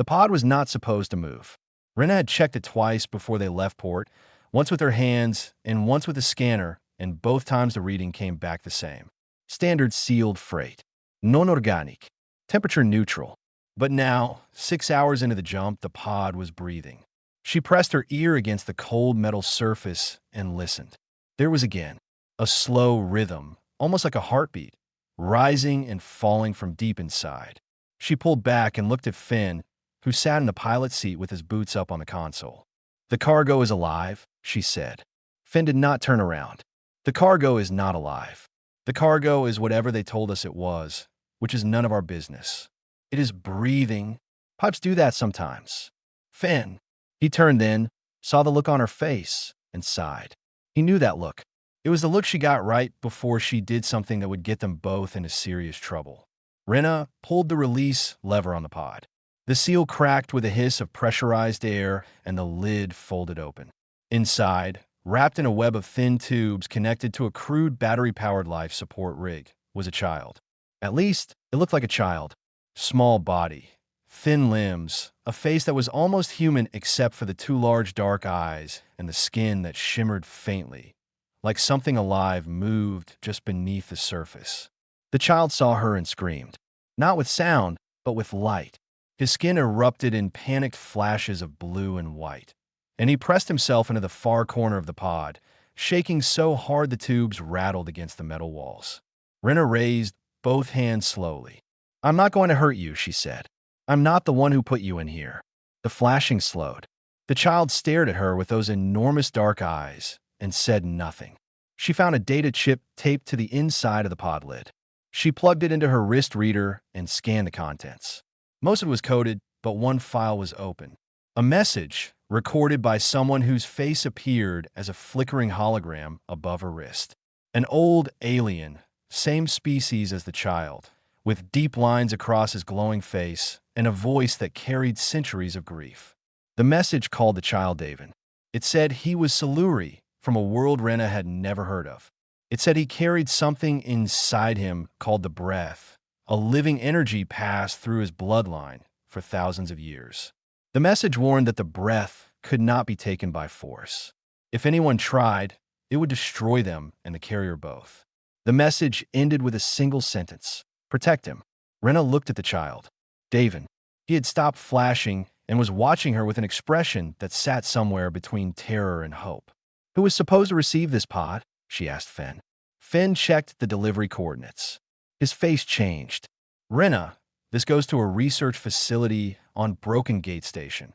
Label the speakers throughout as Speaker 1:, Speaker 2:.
Speaker 1: The pod was not supposed to move. Rena had checked it twice before they left port, once with her hands and once with a scanner, and both times the reading came back the same. Standard sealed freight. Non-organic. Temperature neutral. But now, 6 hours into the jump, the pod was breathing. She pressed her ear against the cold metal surface and listened. There was again a slow rhythm, almost like a heartbeat, rising and falling from deep inside. She pulled back and looked at Finn, who sat in the pilot seat with his boots up on the console. "The cargo is alive," she said. Finn did not turn around. "The cargo is not alive. The cargo is whatever they told us it was, which is none of our business. It is breathing. Pipes do that sometimes." "Finn." He turned then, saw the look on her face, and sighed. He knew that look. It was the look she got right before she did something that would get them both into serious trouble. Rena pulled the release lever on the pod. The seal cracked with a hiss of pressurized air, and the lid folded open. Inside, wrapped in a web of thin tubes connected to a crude battery-powered life support rig, was a child. At least, it looked like a child. Small body, thin limbs, a face that was almost human except for the two large dark eyes and the skin that shimmered faintly, like something alive moved just beneath the surface. The child saw her and screamed, not with sound, but with light. His skin erupted in panicked flashes of blue and white, and he pressed himself into the far corner of the pod, shaking so hard the tubes rattled against the metal walls. Rena raised both hands slowly. "I'm not going to hurt you," she said. "I'm not the one who put you in here." The flashing slowed. The child stared at her with those enormous dark eyes and said nothing. She found a data chip taped to the inside of the pod lid. She plugged it into her wrist reader and scanned the contents. Most of it was coded, but one file was open. A message recorded by someone whose face appeared as a flickering hologram above her wrist. An old alien, same species as the child, with deep lines across his glowing face and a voice that carried centuries of grief. The message called the child David. It said he was Siluri, from a world Rena had never heard of. It said he carried something inside him called the breath. A living energy passed through his bloodline for thousands of years. The message warned that the breath could not be taken by force. If anyone tried, it would destroy them and the carrier both. The message ended with a single sentence: "Protect him." Rena looked at the child, David. He had stopped flashing and was watching her with an expression that sat somewhere between terror and hope. "Who was supposed to receive this pod?" she asked Finn. Finn checked the delivery coordinates. His face changed. "Rena, this goes to a research facility on Broken Gate Station."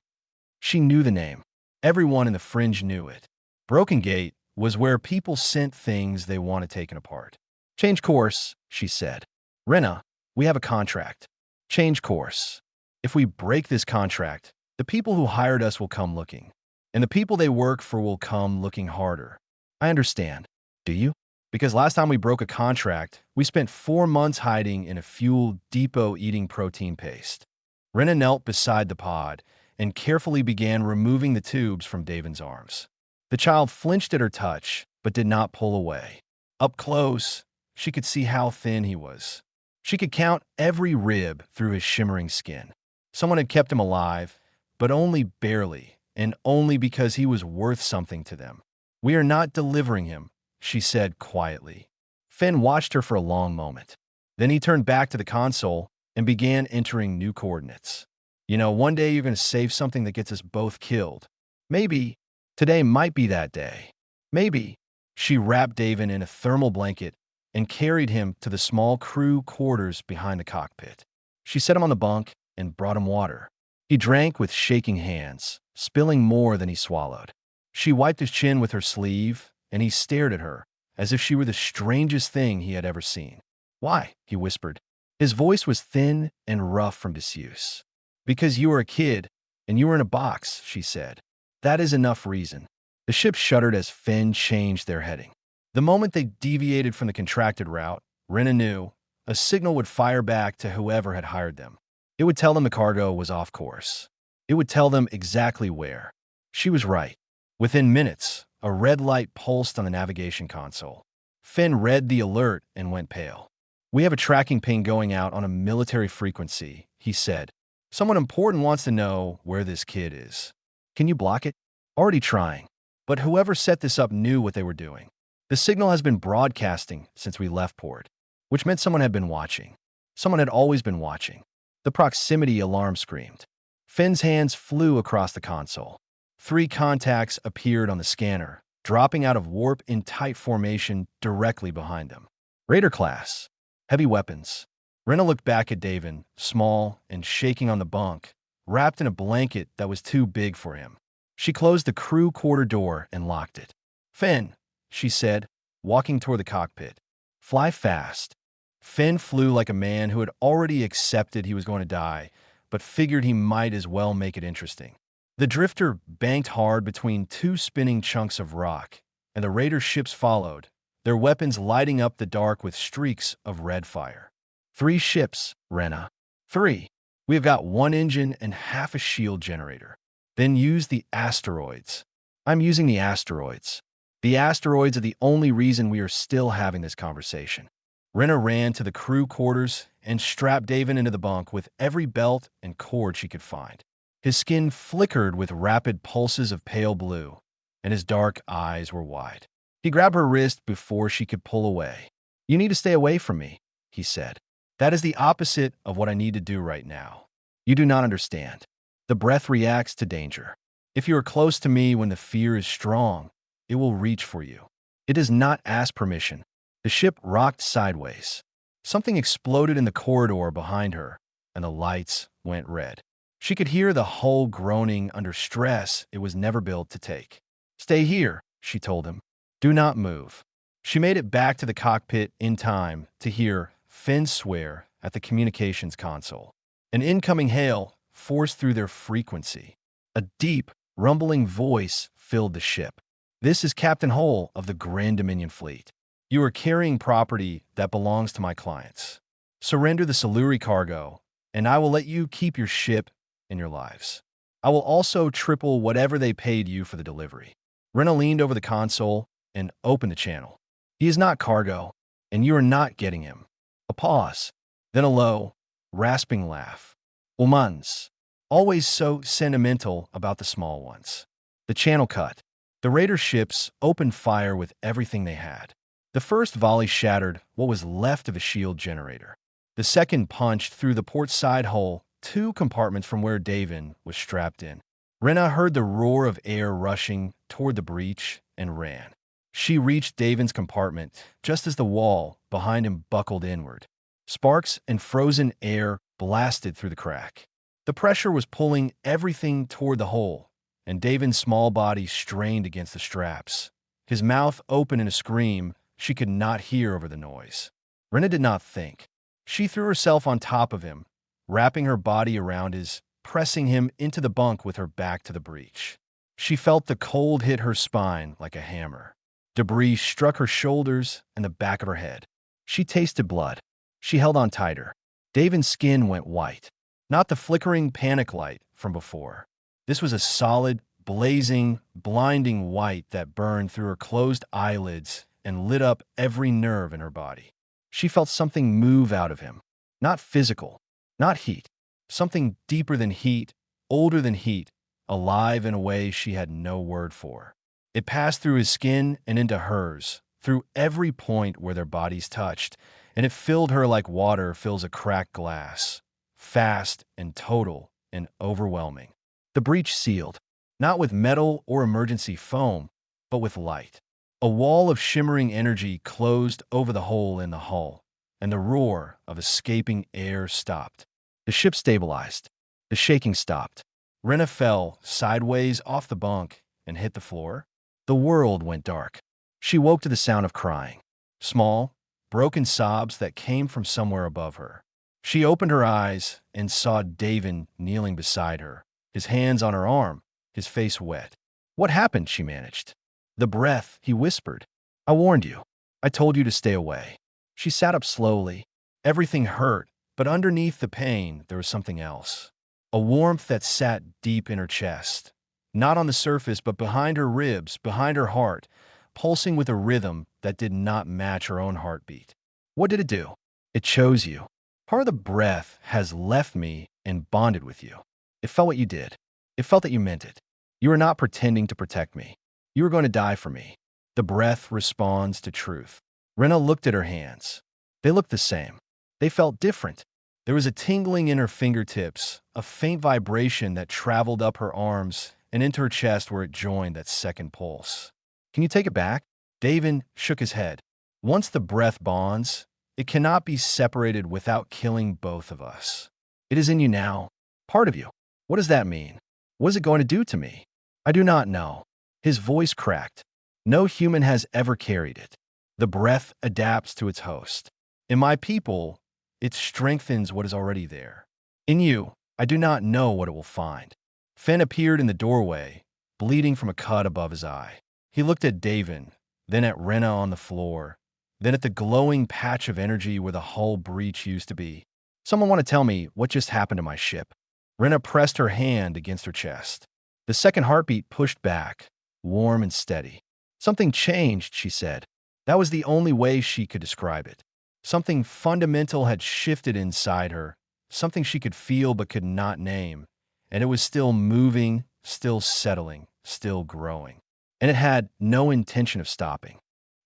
Speaker 1: She knew the name. Everyone in the fringe knew it. Broken Gate was where people sent things they wanted taken apart. "Change course," she said. "Rena, we have a contract. Change course. If we break this contract, the people who hired us will come looking, and the people they work for will come looking harder. I understand. Do you? Because last time we broke a contract, we spent 4 months hiding in a fuel depot eating protein paste." Rena knelt beside the pod and carefully began removing the tubes from David's arms. The child flinched at her touch, but did not pull away. Up close, she could see how thin he was. She could count every rib through his shimmering skin. Someone had kept him alive, but only barely, and only because he was worth something to them. "We are not delivering him," she said quietly. Finn watched her for a long moment. Then he turned back to the console and began entering new coordinates. "You know, one day you're going to save something that gets us both killed. Maybe today might be that day. Maybe." She wrapped David in a thermal blanket and carried him to the small crew quarters behind the cockpit. She set him on the bunk and brought him water. He drank with shaking hands, spilling more than he swallowed. She wiped his chin with her sleeve, and he stared at her as if she were the strangest thing he had ever seen. "Why?" he whispered. His voice was thin and rough from disuse. "Because you were a kid, and you were in a box," she said. "That is enough reason." The ship shuddered as Finn changed their heading. The moment they deviated from the contracted route, Rena knew a signal would fire back to whoever had hired them. It would tell them the cargo was off course. It would tell them exactly where. She was right. Within minutes, a red light pulsed on the navigation console. Finn read the alert and went pale. "We have a tracking ping going out on a military frequency," he said. Someone important wants to know where this kid is. Can you block it? Already trying. But whoever set this up knew what they were doing. The signal has been broadcasting since we left port, which meant someone had been watching. Someone had always been watching. The proximity alarm screamed. Finn's hands flew across the console. 3 contacts appeared on the scanner, dropping out of warp in tight formation directly behind them. Raider class. Heavy weapons. Rena looked back at Davin, small and shaking on the bunk, wrapped in a blanket that was too big for him. She closed the crew quarter door and locked it. Finn, she said, walking toward the cockpit. Fly fast. Finn flew like a man who had already accepted he was going to die, but figured he might as well make it interesting. The drifter banked hard between 2 spinning chunks of rock, and the Raider ships followed, their weapons lighting up the dark with streaks of red fire. 3 ships, Rena. 3. We have got 1 engine and half a shield generator. Then use the asteroids. I'm using the asteroids. The asteroids are the only reason we are still having this conversation. Rena ran to the crew quarters and strapped Davin into the bunk with every belt and cord she could find. His skin flickered with rapid pulses of pale blue, and his dark eyes were wide. He grabbed her wrist before she could pull away. You need to stay away from me, he said. That is the opposite of what I need to do right now. You do not understand. The breath reacts to danger. If you are close to me when the fear is strong, it will reach for you. It does not ask permission. The ship rocked sideways. Something exploded in the corridor behind her, and the lights went red. She could hear the hull groaning under stress it was never built to take. Stay here, she told him. Do not move. She made it back to the cockpit in time to hear Finn swear at the communications console. An incoming hail forced through their frequency. A deep, rumbling voice filled the ship. This is Captain Hull of the Grand Dominion Fleet. You are carrying property that belongs to my clients. Surrender the Siluri cargo, and I will let you keep your ship and your lives. I will also triple whatever they paid you for the delivery. Rena leaned over the console and opened the channel. He is not cargo, and you are not getting him. A pause, then a low, rasping laugh. Humans, always so sentimental about the small ones. The channel cut. The Raider ships opened fire with everything they had. The first volley shattered what was left of a shield generator. The second punched through the port side hull 2 compartments from where Davin was strapped in. Rena heard the roar of air rushing toward the breach and ran. She reached Davin's compartment just as the wall behind him buckled inward. Sparks and frozen air blasted through the crack. The pressure was pulling everything toward the hole, and Davin's small body strained against the straps. His mouth open in a scream she could not hear over the noise. Rena did not think. She threw herself on top of him, wrapping her body around his, pressing him into the bunk with her back to the breach. She felt the cold hit her spine like a hammer. Debris struck her shoulders and the back of her head. She tasted blood. She held on tighter. Davin's skin went white, not the flickering panic light from before. This was a solid, blazing, blinding white that burned through her closed eyelids and lit up every nerve in her body. She felt something move out of him. Not physical, not heat. Something deeper than heat, older than heat, alive in a way she had no word for. It passed through his skin and into hers, through every point where their bodies touched, and it filled her like water fills a cracked glass, fast and total and overwhelming. The breach sealed, not with metal or emergency foam, but with light. A wall of shimmering energy closed over the hole in the hull, and the roar of escaping air stopped. The ship stabilized. The shaking stopped. Rena fell sideways off the bunk and hit the floor. The world went dark. She woke to the sound of crying. Small, broken sobs that came from somewhere above her. She opened her eyes and saw Davin kneeling beside her, his hands on her arm, his face wet. What happened? She managed. The breath, he whispered. I warned you. I told you to stay away. She sat up slowly. Everything hurt, but underneath the pain, there was something else. A warmth that sat deep in her chest. Not on the surface, but behind her ribs, behind her heart, pulsing with a rhythm that did not match her own heartbeat. What did it do? It chose you. Part of the breath has left me, and bonded with you. It felt what you did. It felt that you meant it. You were not pretending to protect me. You were going to die for me. The breath responds to truth. Rena looked at her hands. They looked the same. They felt different. There was a tingling in her fingertips, a faint vibration that traveled up her arms and into her chest where it joined that second pulse. Can you take it back? Davin shook his head. Once the breath bonds, it cannot be separated without killing both of us. It is in you now, part of you. What does that mean? What is it going to do to me? I do not know. His voice cracked. No human has ever carried it. The breath adapts to its host. In my people, it strengthens what is already there. In you, I do not know what it will find. Finn appeared in the doorway, bleeding from a cut above his eye. He looked at Davin, then at Rena on the floor, then at the glowing patch of energy where the hull breach used to be. Someone want to tell me what just happened to my ship? Rena pressed her hand against her chest. The second heartbeat pushed back, warm and steady. Something changed, she said. That was the only way she could describe it. Something fundamental had shifted inside her, something she could feel but could not name, and it was still moving, still settling, still growing. And it had no intention of stopping.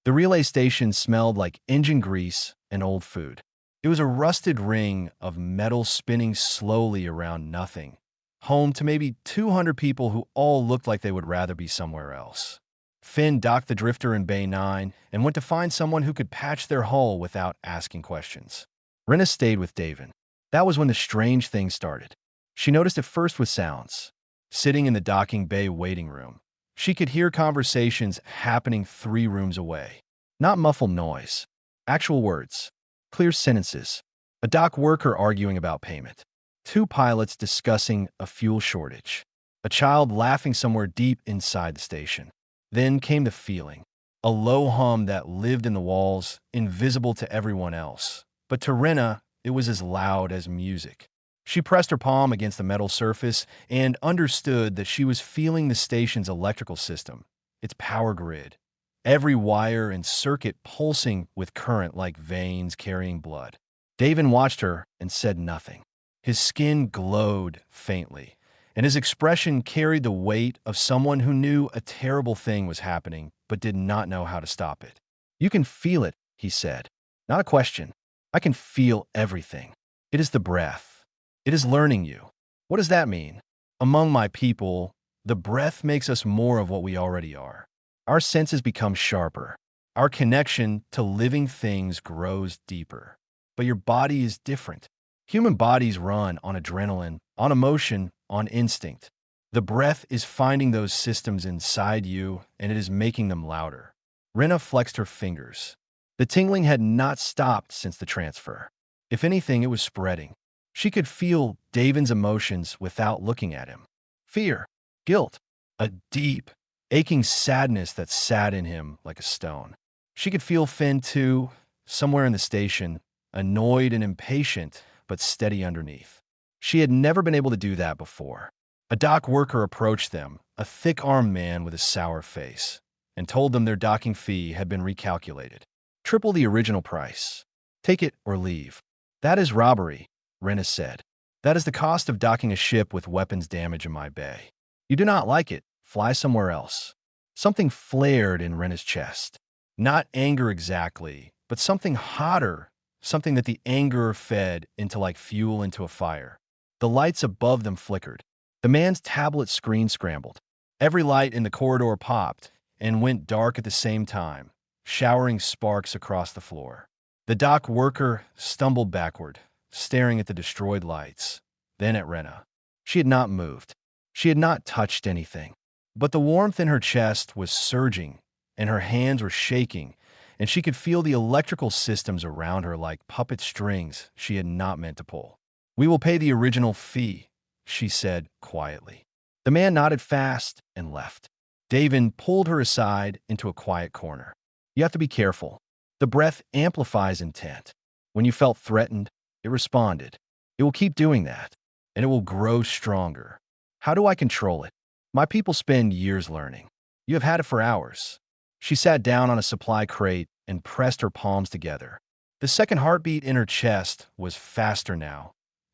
Speaker 1: The relay station smelled like engine grease and old food. It was a rusted ring of metal spinning slowly around nothing, home to maybe 200 people who all looked like they would rather be somewhere else. Finn docked the drifter in Bay 9 and went to find someone who could patch their hull without asking questions. Rena stayed with Davin. That was when the strange thing started. She noticed it first with sounds. Sitting in the docking bay waiting room, she could hear conversations happening 3 rooms away. Not muffled noise. Actual words. Clear sentences. A dock worker arguing about payment. 2 pilots discussing a fuel shortage. A child laughing somewhere deep inside the station. Then came the feeling. A low hum that lived in the walls, invisible to everyone else. But to Rena, it was as loud as music. She pressed her palm against the metal surface and understood that she was feeling the station's electrical system, its power grid, every wire and circuit pulsing with current like veins carrying blood. Davin watched her and said nothing. His skin glowed faintly, and his expression carried the weight of someone who knew a terrible thing was happening but did not know how to stop it. You can feel it, he said. Not a question. I can feel everything. It is the breath. It is learning you. What does that mean? Among my people, the breath makes us more of what we already are. Our senses become sharper. Our connection to living things grows deeper. But your body is different. Human bodies run on adrenaline, on emotion, on instinct. The breath is finding those systems inside you, and it is making them louder. Rena flexed her fingers. The tingling had not stopped since the transfer. If anything, it was spreading. She could feel Davin's emotions without looking at him. Fear, guilt, a deep, aching sadness that sat in him like a stone. She could feel Finn, too, somewhere in the station, annoyed and impatient, but steady underneath. She had never been able to do that before. A dock worker approached them, a thick-armed man with a sour face, and told them their docking fee had been recalculated. Triple the original price. Take it or leave. That is robbery, Rena said. That is the cost of docking a ship with weapons damage in my bay. You do not like it, fly somewhere else. Something flared in Rena's chest. Not anger exactly, but something hotter, something that the anger fed into like fuel into a fire. The lights above them flickered. The man's tablet screen scrambled. Every light in the corridor popped and went dark at the same time, showering sparks across the floor. The dock worker stumbled backward, staring at the destroyed lights, then at Rena. She had not moved. She had not touched anything. But the warmth in her chest was surging, and her hands were shaking, and she could feel the electrical systems around her like puppet strings she had not meant to pull. We will pay the original fee, she said quietly. The man nodded fast and left. Davin pulled her aside into a quiet corner. You have to be careful. The breath amplifies intent. When you felt threatened, it responded. It will keep doing that, and it will grow stronger. How do I control it? My people spend years learning. You have had it for hours. She sat down on a supply crate and pressed her palms together. The second heartbeat in her chest was faster now,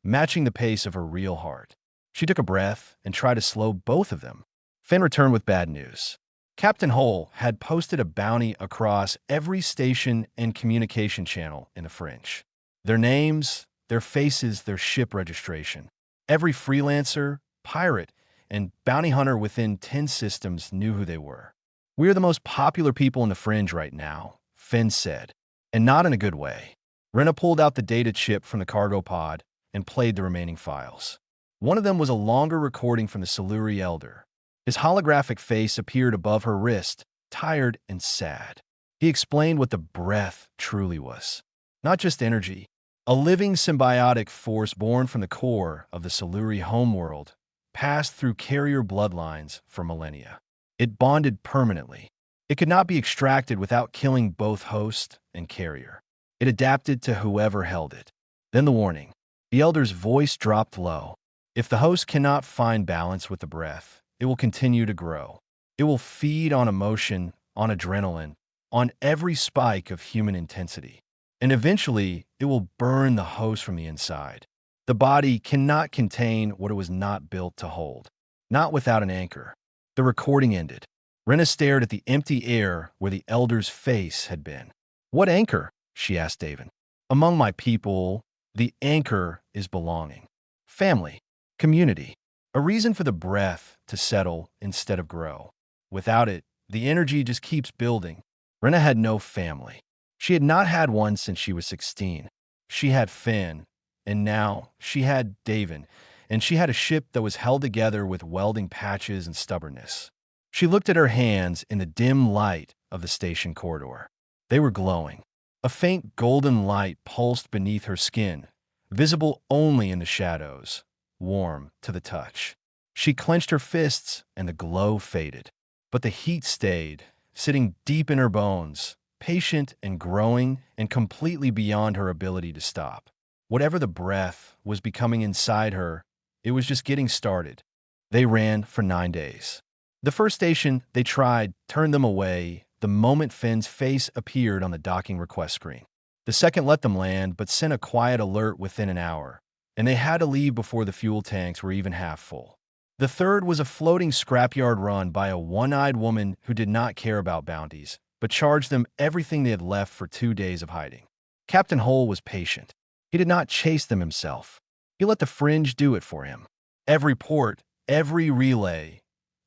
Speaker 1: matching the pace of her real heart. She took a breath and tried to slow both of them. Finn returned with bad news. Captain Hole had posted a bounty across every station and communication channel in the Fringe. Their names, their faces, their ship registration. Every freelancer, pirate, and bounty hunter within 10 systems knew who they were. "We are the most popular people in the Fringe right now," Finn said, and not in a good way. Rena pulled out the data chip from the cargo pod and played the remaining files. One of them was a longer recording from the Siluri Elder. His holographic face appeared above her wrist, tired and sad. He explained what the breath truly was. Not just energy, a living symbiotic force born from the core of the Siluri homeworld, passed through carrier bloodlines for millennia. It bonded permanently. It could not be extracted without killing both host and carrier. It adapted to whoever held it. Then the warning. The Elder's voice dropped low. If the host cannot find balance with the breath, it will continue to grow. It will feed on emotion, on adrenaline, on every spike of human intensity. And eventually, it will burn the host from the inside. The body cannot contain what it was not built to hold. Not without an anchor. The recording ended. Rena stared at the empty air where the Elder's face had been. "What anchor?" she asked David. "Among my people, the anchor is belonging. Family. Community. A reason for the breath to settle instead of grow. Without it, the energy just keeps building." Rena had no family. She had not had one since she was 16. She had Finn, and now she had David, and she had a ship that was held together with welding patches and stubbornness. She looked at her hands in the dim light of the station corridor. They were glowing. A faint golden light pulsed beneath her skin, visible only in the shadows, warm to the touch. She clenched her fists, and the glow faded. But the heat stayed, sitting deep in her bones, patient and growing and completely beyond her ability to stop. Whatever the breath was becoming inside her, it was just getting started. They ran for 9 days. The first station they tried turned them away the moment Finn's face appeared on the docking request screen. The second let them land, but sent a quiet alert within an hour, and they had to leave before the fuel tanks were even half full. The third was a floating scrapyard run by a one-eyed woman who did not care about bounties, but charged them everything they had left for 2 days of hiding. Captain Hole was patient. He did not chase them himself. He let the Fringe do it for him. Every port, every relay,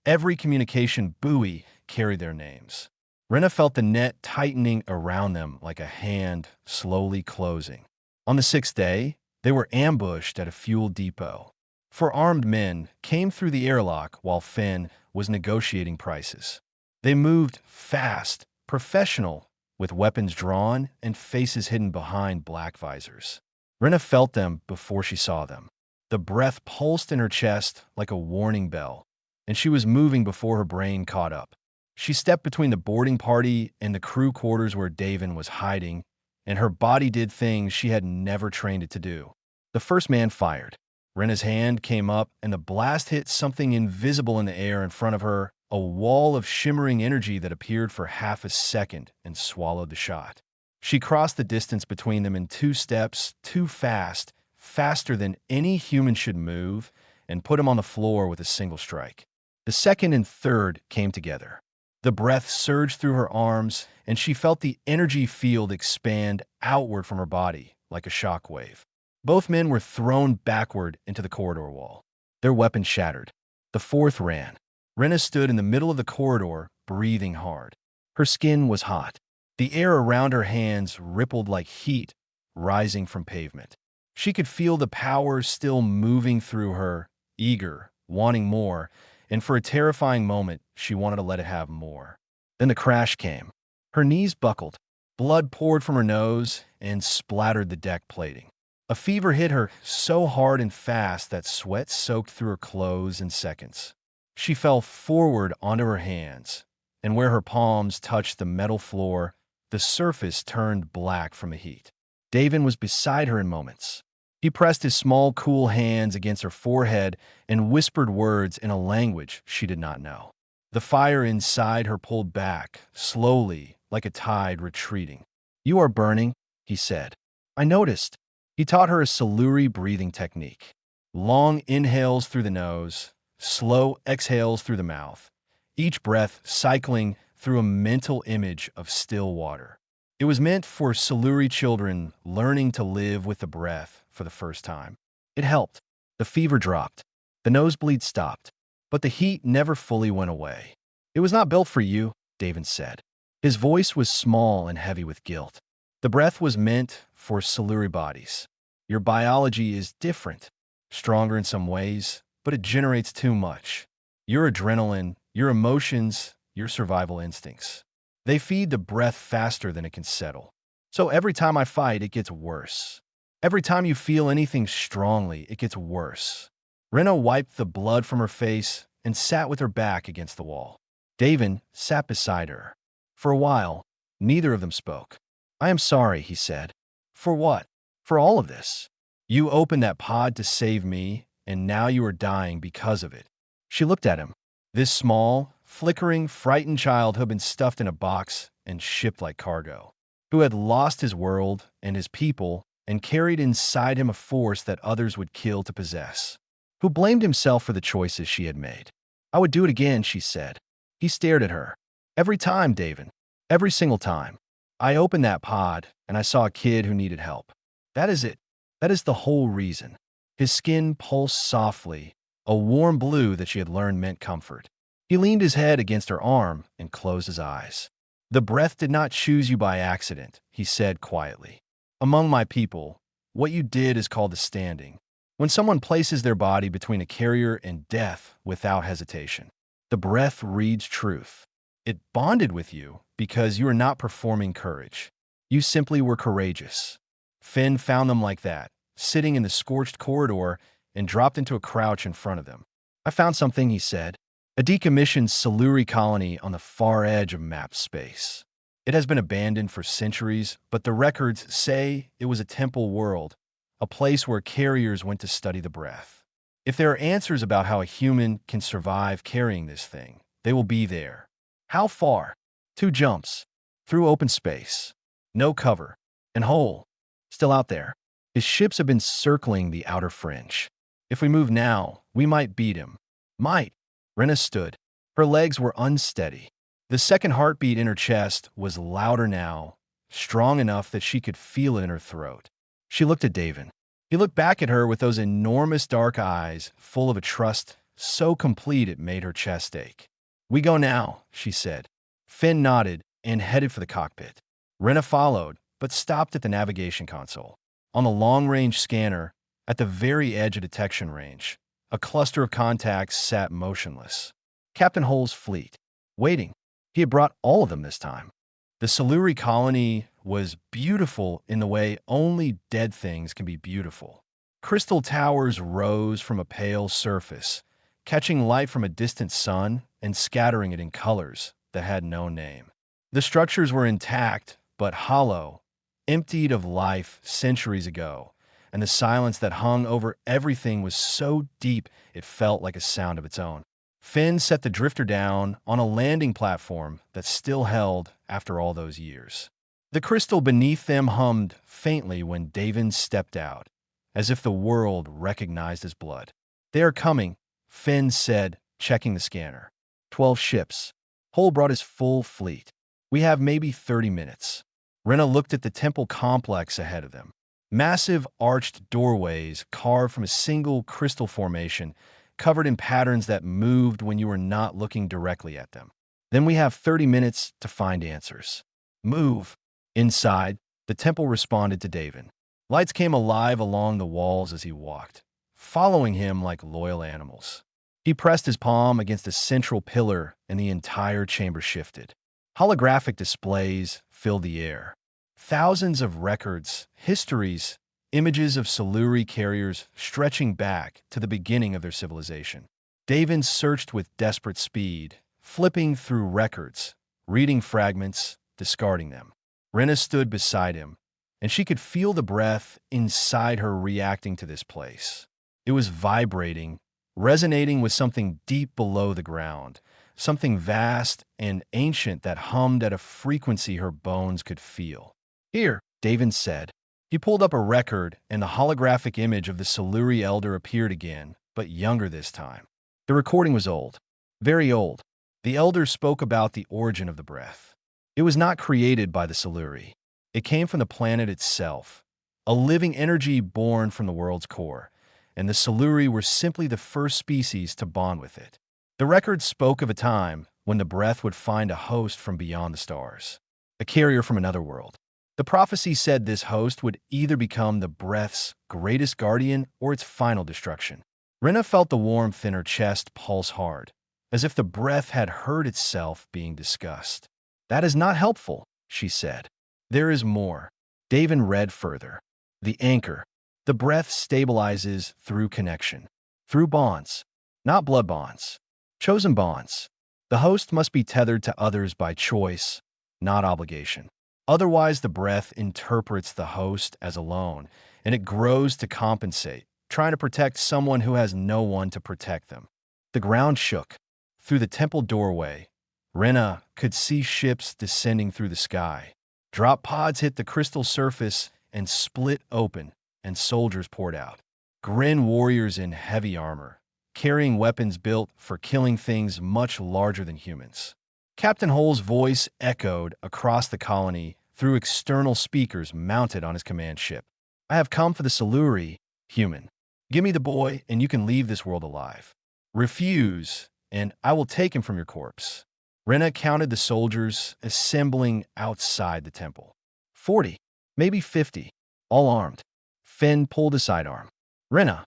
Speaker 1: every communication buoy carried their names. Rena felt the net tightening around them like a hand slowly closing. On the 6th day, they were ambushed at a fuel depot. 4 armed men came through the airlock while Finn was negotiating prices. They moved fast, professional, with weapons drawn and faces hidden behind black visors. Rena felt them before she saw them. The breath pulsed in her chest like a warning bell, and she was moving before her brain caught up. She stepped between the boarding party and the crew quarters where David was hiding, and her body did things she had never trained it to do. The first man fired. Rena's hand came up, and the blast hit something invisible in the air in front of her, a wall of shimmering energy that appeared for half a second and swallowed the shot. She crossed the distance between them in 2 steps, too fast, faster than any human should move, and put him on the floor with a single strike. The second and third came together. The breath surged through her arms, and she felt the energy field expand outward from her body like a shock wave. Both men were thrown backward into the corridor wall. Their weapons shattered. The fourth ran. Rena stood in the middle of the corridor, breathing hard. Her skin was hot. The air around her hands rippled like heat rising from pavement. She could feel the power still moving through her, eager, wanting more, and for a terrifying moment, she wanted to let it have more. Then the crash came. Her knees buckled. Blood poured from her nose and splattered the deck plating. A fever hit her so hard and fast that sweat soaked through her clothes in seconds. She fell forward onto her hands, and where her palms touched the metal floor, the surface turned black from the heat. David was beside her in moments. He pressed his small, cool hands against her forehead and whispered words in a language she did not know. The fire inside her pulled back, slowly, like a tide retreating. "You are burning," he said. "I noticed." He taught her a Siluri breathing technique. Long inhales through the nose, slow exhales through the mouth, each breath cycling through a mental image of still water. It was meant for Siluri children learning to live with the breath for the first time. It helped. The fever dropped. The nosebleed stopped. But the heat never fully went away. It was not built for you, David said. His voice was small and heavy with guilt. The breath was meant for Siluri bodies. Your biology is different, stronger in some ways, but it generates too much. Your adrenaline, your emotions, your survival instincts. They feed the breath faster than it can settle. So every time I fight, it gets worse. Every time you feel anything strongly, it gets worse. Rena wiped the blood from her face and sat with her back against the wall. Davin sat beside her. For a while, neither of them spoke. I am sorry, he said. For what? For all of this. You opened that pod to save me, and now you are dying because of it. She looked at him. This small, flickering, frightened child who had been stuffed in a box and shipped like cargo, who had lost his world and his people and carried inside him a force that others would kill to possess, who blamed himself for the choices she had made. I would do it again, she said. He stared at her. Every time, David. Every single time. I opened that pod, and I saw a kid who needed help. That is it. That is the whole reason. His skin pulsed softly, a warm blue that she had learned meant comfort. He leaned his head against her arm and closed his eyes. The breath did not choose you by accident, he said quietly. Among my people, what you did is called the standing. When someone places their body between a carrier and death without hesitation, the breath reads truth. It bonded with you because you were not performing courage. You simply were courageous. Finn found them like that, sitting in the scorched corridor, and dropped into a crouch in front of them. I found something, he said. A decommissioned Siluri colony on the far edge of mapped space. It has been abandoned for centuries, but the records say it was a temple world, a place where carriers went to study the breath. If there are answers about how a human can survive carrying this thing, they will be there. How far? 2 jumps. Through open space. No cover. And whole. Still out there. His ships have been circling the outer fringe. If we move now, we might beat him. Might. Rena stood. Her legs were unsteady. The second heartbeat in her chest was louder now, strong enough that she could feel it in her throat. She looked at Davin. He looked back at her with those enormous dark eyes, full of a trust so complete it made her chest ache. We go now, she said. Finn nodded and headed for the cockpit. Rena followed, but stopped at the navigation console. On the long-range scanner, at the very edge of detection range, a cluster of contacts sat motionless. Captain Hull's fleet. Waiting. He had brought all of them this time. The Siluri colony was beautiful in the way only dead things can be beautiful. Crystal towers rose from a pale surface, catching light from a distant sun and scattering it in colors that had no name. The structures were intact, but hollow, emptied of life centuries ago, and the silence that hung over everything was so deep it felt like a sound of its own. Finn set the drifter down on a landing platform that still held after all those years. The crystal beneath them hummed faintly when Davin stepped out, as if the world recognized his blood. They are coming, Finn said, checking the scanner. 12 ships. Hull brought his full fleet. We have maybe 30 minutes. Rena looked at the temple complex ahead of them. Massive arched doorways carved from a single crystal formation, covered in patterns that moved when you were not looking directly at them. Then we have 30 minutes to find answers. Move. Inside, the temple responded to Davin. Lights came alive along the walls as he walked, following him like loyal animals. He pressed his palm against a central pillar and the entire chamber shifted. Holographic displays filled the air. Thousands of records, histories, images of Siluri carriers stretching back to the beginning of their civilization. Davin searched with desperate speed, flipping through records, reading fragments, discarding them. Rena stood beside him, and she could feel the breath inside her reacting to this place. It was vibrating, resonating with something deep below the ground, something vast and ancient that hummed at a frequency her bones could feel. Here, Davin said. He pulled up a record, and the holographic image of the Siluri elder appeared again, but younger this time. The recording was old, very old. The elder spoke about the origin of the breath. It was not created by the Siluri. It came from the planet itself, a living energy born from the world's core, and the Siluri were simply the first species to bond with it. The record spoke of a time when the breath would find a host from beyond the stars, a carrier from another world. The prophecy said this host would either become the breath's greatest guardian or its final destruction. Rena felt the warmth in her chest pulse hard, as if the breath had heard itself being discussed. "That is not helpful," she said. "There is more." Davin read further. "The anchor. The breath stabilizes through connection, through bonds, not blood bonds, chosen bonds. The host must be tethered to others by choice, not obligation. Otherwise, the breath interprets the host as alone, and it grows to compensate, trying to protect someone who has no one to protect them." The ground shook. Through the temple doorway, Rena could see ships descending through the sky. Drop pods hit the crystal surface and split open, and soldiers poured out. Grin warriors in heavy armor, carrying weapons built for killing things much larger than humans. Captain Hull's voice echoed across the colony through external speakers mounted on his command ship. "I have come for the Siluri, human. Give me the boy, and you can leave this world alive. Refuse, and I will take him from your corpse." Rena counted the soldiers assembling outside the temple. 40, maybe 50, all armed. Finn pulled a sidearm. "Rena,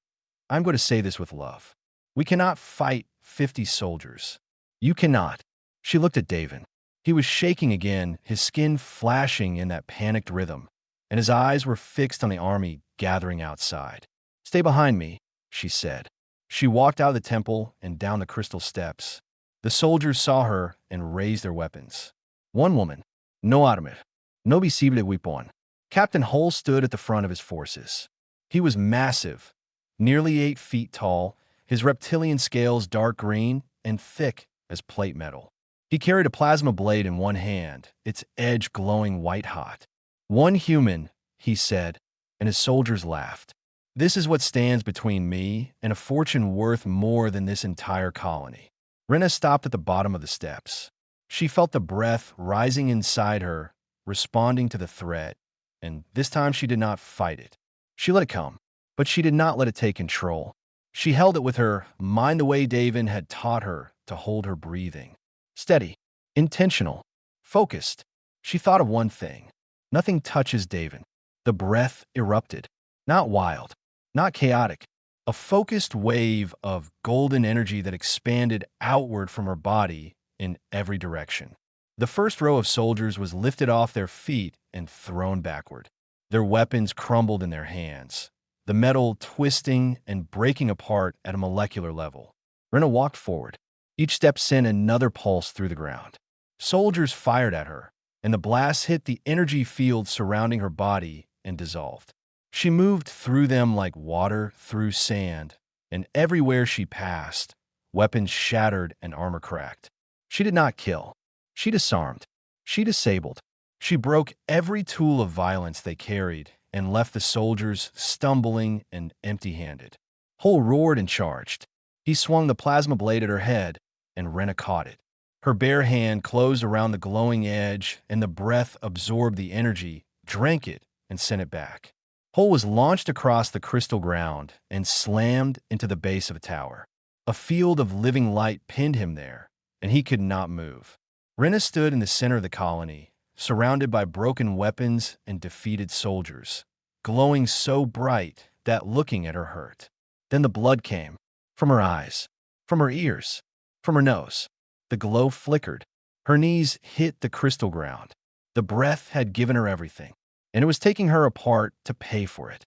Speaker 1: I'm going to say this with love. We cannot fight 50 soldiers. You cannot." She looked at Davin. He was shaking again, his skin flashing in that panicked rhythm, and his eyes were fixed on the army gathering outside. "Stay behind me," she said. She walked out of the temple and down the crystal steps. The soldiers saw her and raised their weapons. One woman, "No armor, no visible weapon." Captain Hull stood at the front of his forces. He was massive, nearly 8 feet tall, his reptilian scales dark green and thick as plate metal. He carried a plasma blade in one hand, its edge glowing white-hot. "One human," he said, and his soldiers laughed. "This is what stands between me and a fortune worth more than this entire colony." Rena stopped at the bottom of the steps. She felt the breath rising inside her, responding to the threat, and this time she did not fight it. She let it come, but she did not let it take control. She held it with her mind the way Davin had taught her to hold her breathing. Steady, intentional, focused. She thought of one thing. Nothing touches Davin. The breath erupted. Not wild, not chaotic. A focused wave of golden energy that expanded outward from her body in every direction. The first row of soldiers was lifted off their feet and thrown backward. Their weapons crumbled in their hands, the metal twisting and breaking apart at a molecular level. Rena walked forward. Each step sent another pulse through the ground. Soldiers fired at her, and the blasts hit the energy field surrounding her body and dissolved. She moved through them like water through sand, and everywhere she passed, weapons shattered and armor cracked. She did not kill. She disarmed. She disabled. She broke every tool of violence they carried and left the soldiers stumbling and empty-handed. Hull roared and charged. He swung the plasma blade at her head, and Rena caught it. Her bare hand closed around the glowing edge, and the breath absorbed the energy, drank it, and sent it back. Hull was launched across the crystal ground and slammed into the base of a tower. A field of living light pinned him there, and he could not move. Rena stood in the center of the colony, surrounded by broken weapons and defeated soldiers, glowing so bright that looking at her hurt. Then the blood came, from her eyes, from her ears, from her nose. The glow flickered. Her knees hit the crystal ground. The breath had given her everything, and it was taking her apart to pay for it.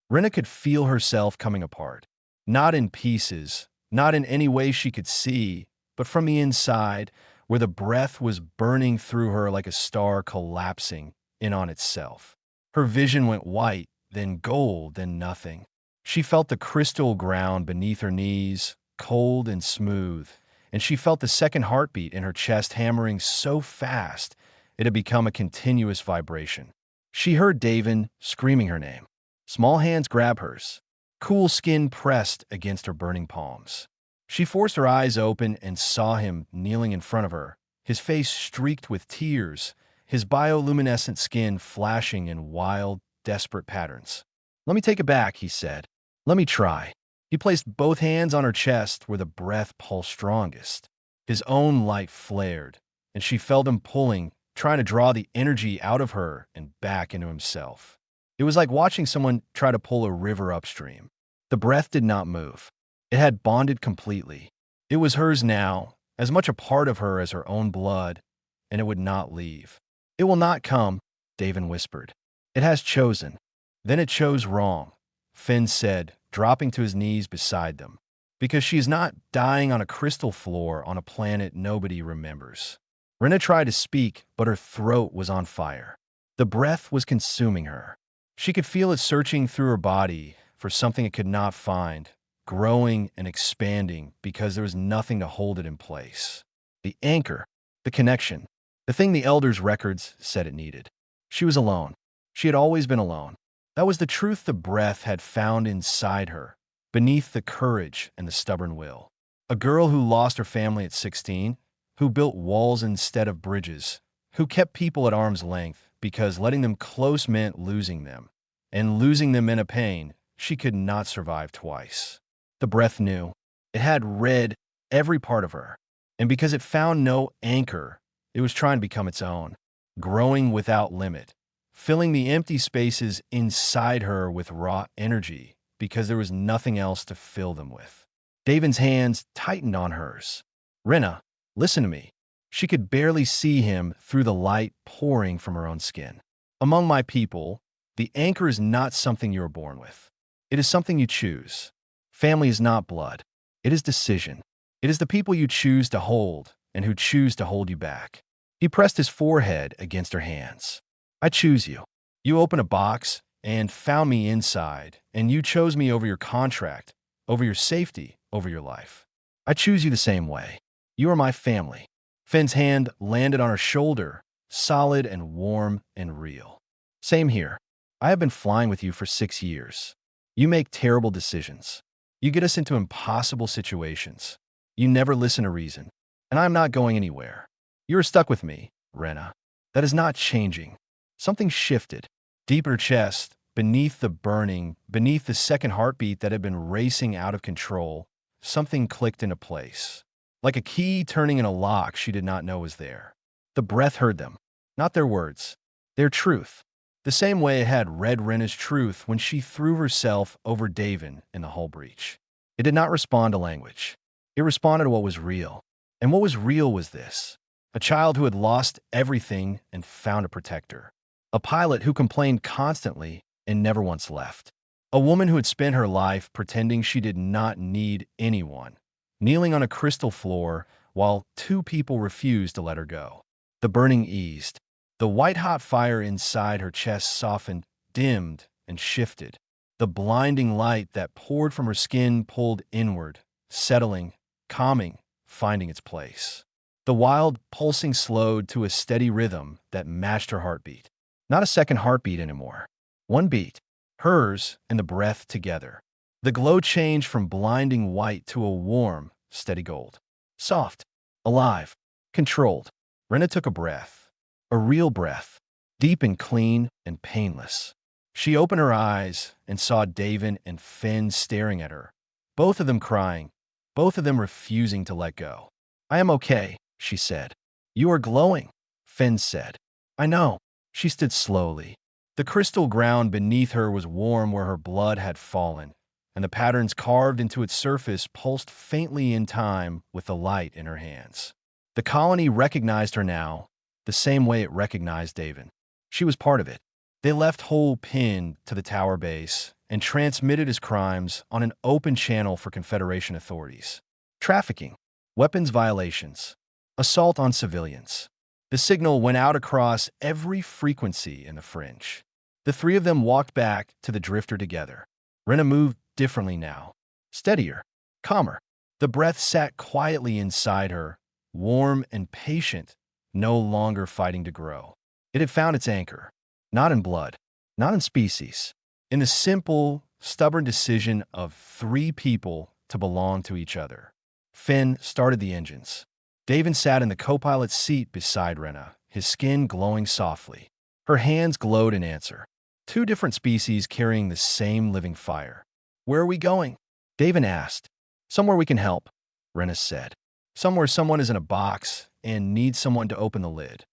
Speaker 1: Rena could feel herself coming apart, not in pieces, not in any way she could see, but from the inside, where the breath was burning through her like a star collapsing in on itself. Her vision went white, then gold, then nothing. She felt the crystal ground beneath her knees, cold and smooth, and she felt the second heartbeat in her chest hammering so fast it had become a continuous vibration. She heard Davin screaming her name. Small hands grab hers. Cool skin pressed against her burning palms. She forced her eyes open and saw him kneeling in front of her, his face streaked with tears, his bioluminescent skin flashing in wild, desperate patterns. "Let me take it back," he said. "Let me try." He placed both hands on her chest where the breath pulsed strongest. His own light flared, and she felt him pulling, trying to draw the energy out of her and back into himself. It was like watching someone try to pull a river upstream. The breath did not move. It had bonded completely. It was hers now, as much a part of her as her own blood, and it would not leave. "It will not come," Davin whispered. "It has chosen." "Then it chose wrong," Finn said, dropping to his knees beside them. "Because she is not dying on a crystal floor on a planet nobody remembers." Rena tried to speak, but her throat was on fire. The breath was consuming her. She could feel it searching through her body for something it could not find, growing and expanding because there was nothing to hold it in place. The anchor, the connection, the thing the Elders' records said it needed. She was alone. She had always been alone. That was the truth the breath had found inside her, beneath the courage and the stubborn will. A girl who lost her family at 16, who built walls instead of bridges, who kept people at arm's length because letting them close meant losing them, and losing them in a pain she could not survive twice. The breath knew. It had read every part of her, and because it found no anchor, it was trying to become its own, growing without limit, filling the empty spaces inside her with raw energy because there was nothing else to fill them with. Davin's hands tightened on hers. "Rena, listen to me." She could barely see him through the light pouring from her own skin. "Among my people, the anchor is not something you are born with. It is something you choose. Family is not blood. It is decision. It is the people you choose to hold and who choose to hold you back." He pressed his forehead against her hands. "I choose you. You opened a box and found me inside, and you chose me over your contract, over your safety, over your life. I choose you the same way. You are my family." Finn's hand landed on her shoulder, solid and warm and real. "Same here. I have been flying with you for 6 years. You make terrible decisions. You get us into impossible situations. You never listen to reason. And I'm not going anywhere. You are stuck with me, Rena. That is not changing." Something shifted. Deep in her chest, beneath the second heartbeat that had been racing out of control, something clicked into place. Like a key turning in a lock she did not know was there. The breath heard them. Not their words. Their truth. The same way it had read Rena's truth when she threw herself over Davin in the hull breach. It did not respond to language. It responded to what was real. And what was real was this. A child who had lost everything and found a protector. A pilot who complained constantly and never once left. A woman who had spent her life pretending she did not need anyone, kneeling on a crystal floor while 2 people refused to let her go. The burning eased. The white-hot fire inside her chest softened, dimmed, and shifted. The blinding light that poured from her skin pulled inward, settling, calming, finding its place. The wild pulsing slowed to a steady rhythm that matched her heartbeat. Not a second heartbeat anymore. One beat, hers and the breath together. The glow changed from blinding white to a warm, steady gold. Soft, alive, controlled. Rena took a breath. A real breath. Deep and clean and painless. She opened her eyes and saw Davin and Finn staring at her. Both of them crying. Both of them refusing to let go. "I am okay," she said. "You are glowing," Finn said. "I know." She stood slowly. The crystal ground beneath her was warm where her blood had fallen, and the patterns carved into its surface pulsed faintly in time with the light in her hands. The colony recognized her now, the same way it recognized Davin. She was part of it. They left Whole pinned to the tower base and transmitted his crimes on an open channel for Confederation authorities. Trafficking, weapons violations, assault on civilians. The signal went out across every frequency in the fringe. The 3 of them walked back to the drifter together. Rena moved differently now. Steadier, calmer. The breath sat quietly inside her, warm and patient, no longer fighting to grow. It had found its anchor. Not in blood, not in species. In the simple, stubborn decision of three people to belong to each other. Finn started the engines. Davin sat in the co-pilot's seat beside Rena, his skin glowing softly. Her hands glowed in answer. Two different species carrying the same living fire. Where are we going? Davin asked. Somewhere we can help, Rena said. Somewhere someone is in a box and needs someone to open the lid.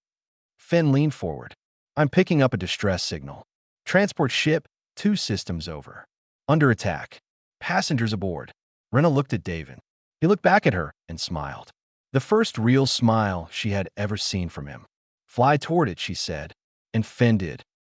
Speaker 1: Finn leaned forward. I'm picking up a distress signal. Transport ship, 2 systems over. Under attack. Passengers aboard. Rena looked at Davin. He looked back at her and smiled. The first real smile she had ever seen from him. Fly toward it, she said. And Finn did.